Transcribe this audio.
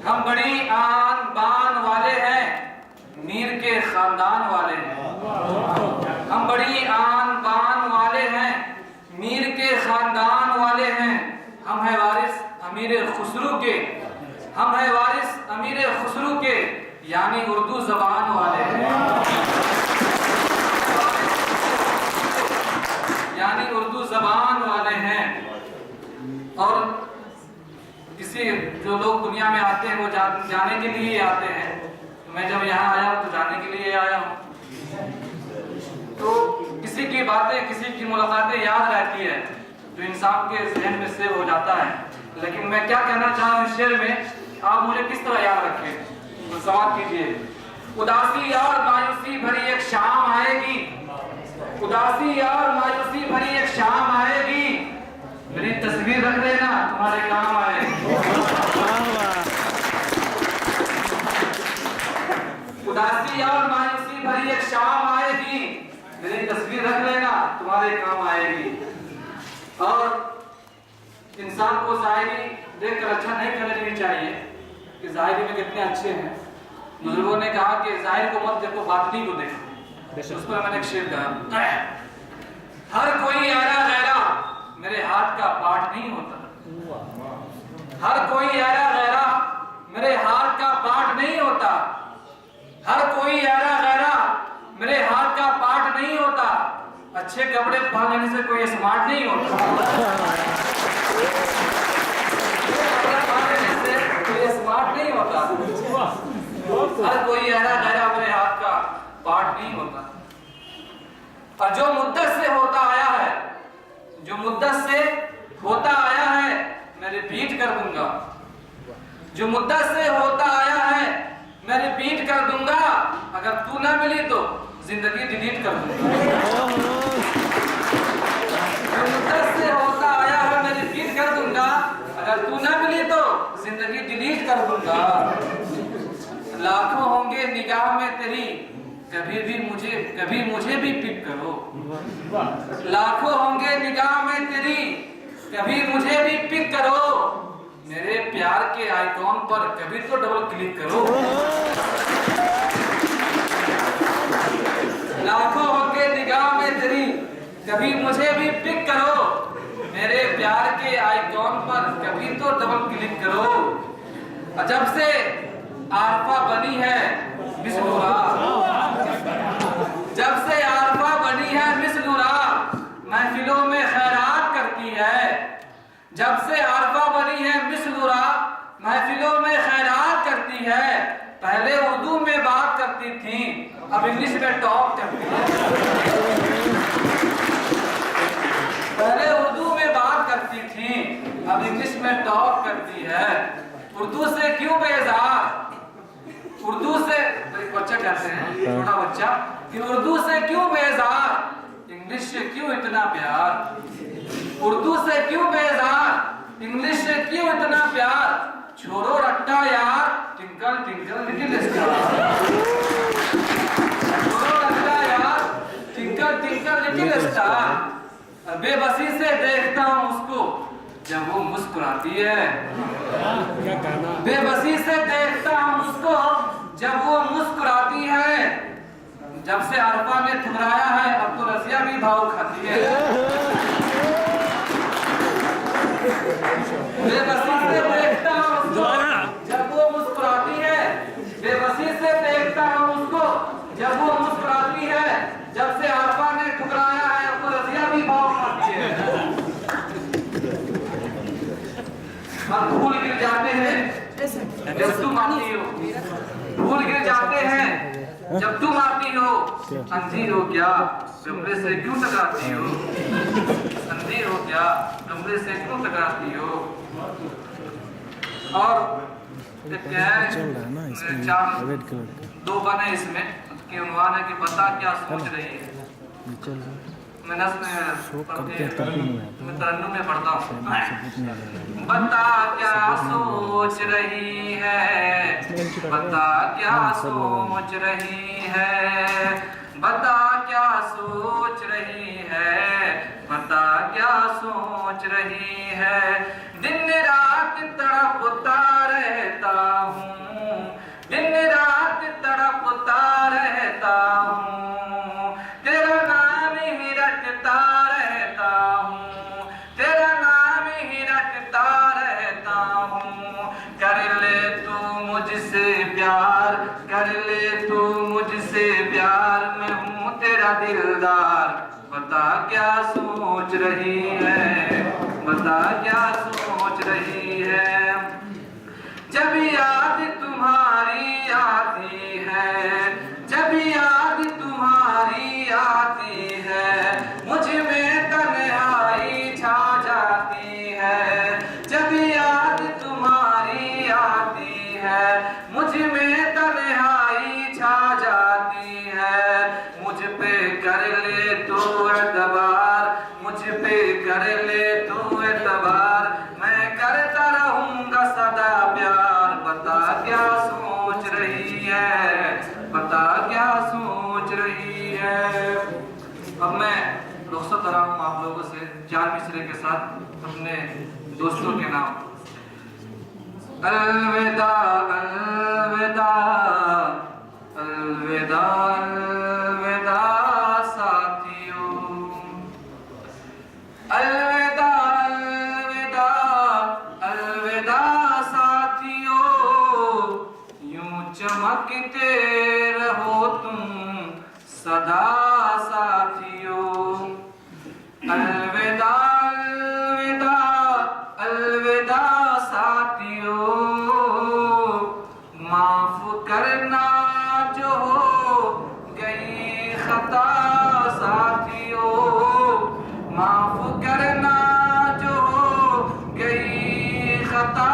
हम बड़ी आन बान वाले हैं, मीर के खानदान वाले हैं। हम बड़ी आन बान वाले हैं, मीर के खानदान वाले हैं। हम है वारिस अमीर खुसरू के, हम है वारिस अमीर खुसरू के, यानी उर्दू जबान वाले हैं, यानी उर्दू जबान वाले हैं। और किसी जो लोग दुनिया में आते हैं वो जाने के लिए आते हैं। तो मैं जब यहाँ आया हूँ तो जाने के लिए आया हूँ। तो किसी की बातें, किसी की मुलाकातें याद रहती है जो इंसान के जहन में सेव हो जाता है। लेकिन मैं क्या कहना चाह रहा हूँ इस शेर में, आप मुझे किस तरह याद रखें तो सवाल कीजिए। उदासी और मायूसी भरी एक शाम आएगी, उदासी और मायूसी भरी एक शाम आएगी, मेरी तस्वीर रख लेना तुम्हारे काम आएगी। उदासी और मायूसी भरी एक शाम आएगी, मेरी तस्वीर रख लेना तुम्हारे काम आएगी। और इंसान को ज़ाहिरी देखकर अच्छा नहीं करनी चाहिए कि ज़ाहिरी में कितने अच्छे हैं। बुजुर्गों ने कहा कि ज़ाहिर को मत देखो, बातिनी को देखो। उस पर मैंने एक शेर कहा, हर कोई ऐरा गैरा मेरे हाथ का पाठ नहीं होता, हर कोई ऐरा गैरा मेरे हाथ का पाठ नहीं होता, हर कोई ऐरा गैरा मेरे हाथ का पाठ नहीं होता। अच्छे कपड़े पहन लेने से कोई स्मार्ट नहीं होता, कोई स्मार्ट नहीं होता। हर कोई ऐरा गैरा मेरे हाथ का पाठ नहीं होता। और जो मुद्दत से होता आया है, जो मुद्दत से होता आया है, मैं रिपीट कर दूंगा। जो मुद्दत से होता आया है मैं रिपीट कर दूंगा। अगर तू ना मिली तो जिंदगी डिलीट कर दूंगा। जो मुद्दत से होता आया है मैं रिपीट कर दूंगा। अगर तू ना मिली तो जिंदगी डिलीट कर दूंगा। लाखों होंगे निगाह में तेरी, कभी मुझे भी पिक करो। लाखों होंगे निगाह में तेरी, कभी मुझे भी पिक करो। मेरे प्यार के आइकॉन पर कभी तो डबल क्लिक करो। लाखों होंगे निगाह में तेरी, कभी मुझे भी पिक करो। मेरे प्यार के आइकॉन पर कभी तो डबल क्लिक करो। जब से आरफा बनी है मिस नूरा, जब से आरफा बनी है मिस नूरा, महफिलों में खैरात करती है। जब से आरफा बनी है मिस नूरा, महफिलों में खैरात करती है। पहले उर्दू में बात करती थी, अब इंग्लिश में टॉक करती है। पहले उर्दू में बात करती थी, अब इंग्लिश में टॉक करती है। उर्दू से क्यों बेजार, उर्दू से बच्चा कहते हैं छोटा बच्चा कि उर्दू से क्यों बेजार, इंग्लिश से क्यों इतना प्यार। उर्दू से क्यों बेजार, इंग्लिश से क्यों इतना प्यार। छोड़ो रट्टा यार, टिंकल टिंकल लिटिल स्टार। छोड़ो रट्टा यार, टिंकल टिंकल लिटिल स्टार। बेबसी से देखता हूँ उसको जब वो मुस्कुराती है। बेबसी से देखता हूँ उसको जब वो मुस्कुराती है। जब से अरफा ने ठुकराया है अब तो रसिया भी भाव खाती है। बेबसी से देखता हूँ उसको जब वो मुस्कुराती है। बेबसी से देखता हूँ उसको जब वो मुस्कुराती है। जब से अरफा ने ठुकराया है अब तो रसिया भी भाव खाती है। हम भूल गिर जाते हैं जब तुम आती हो, भूल गिर जाते हैं जब तुम आती हो। अंधी हो क्या कमरे से क्यों टकराती हो, अंधी हो क्या कमरे से क्यों टकराती हो। और क्या है, चार दो बने इसमें कि उन्वान है कि बता क्या सोच रही है। मैं तरन्नुम में पढ़ता हूँ। बता क्या सोच रही है, बता क्या सोच रही है, बता क्या सोच रही है, बता क्या सोच रही है। दिन रात तड़पता रहता हूँ क्या सोच रही है, बता क्या सोच रही है। जब याद तुम्हारी आती है, जब याद तुम्हारी आती है, मुझ में तन्हाई छा जाती है। जब याद तुम्हारी आती है, मुझ में तन्हाई छा जाती है। मुझ पे कर ले तू एतबार, मुझ पे कर ले तू एतबार, मैं करता रहूंगा सदा प्यार। बता क्या सोच रही है, बता क्या सोच रही है। अब मैं रुखसत हो रहा हूँ आप लोगों से 4 मिसरे के साथ अपने दोस्तों के नाम। अलविदा अलविदा अलविदा अलविदा साथियों, अलविदा अलविदा अलविदा साथियों। यूं चमकते रहो तुम सदा साथियों। अलविदा अलविदा अलविदा साथियों। माफ करना जो हो गई खता साथियों, माफ करना जो हो गई खता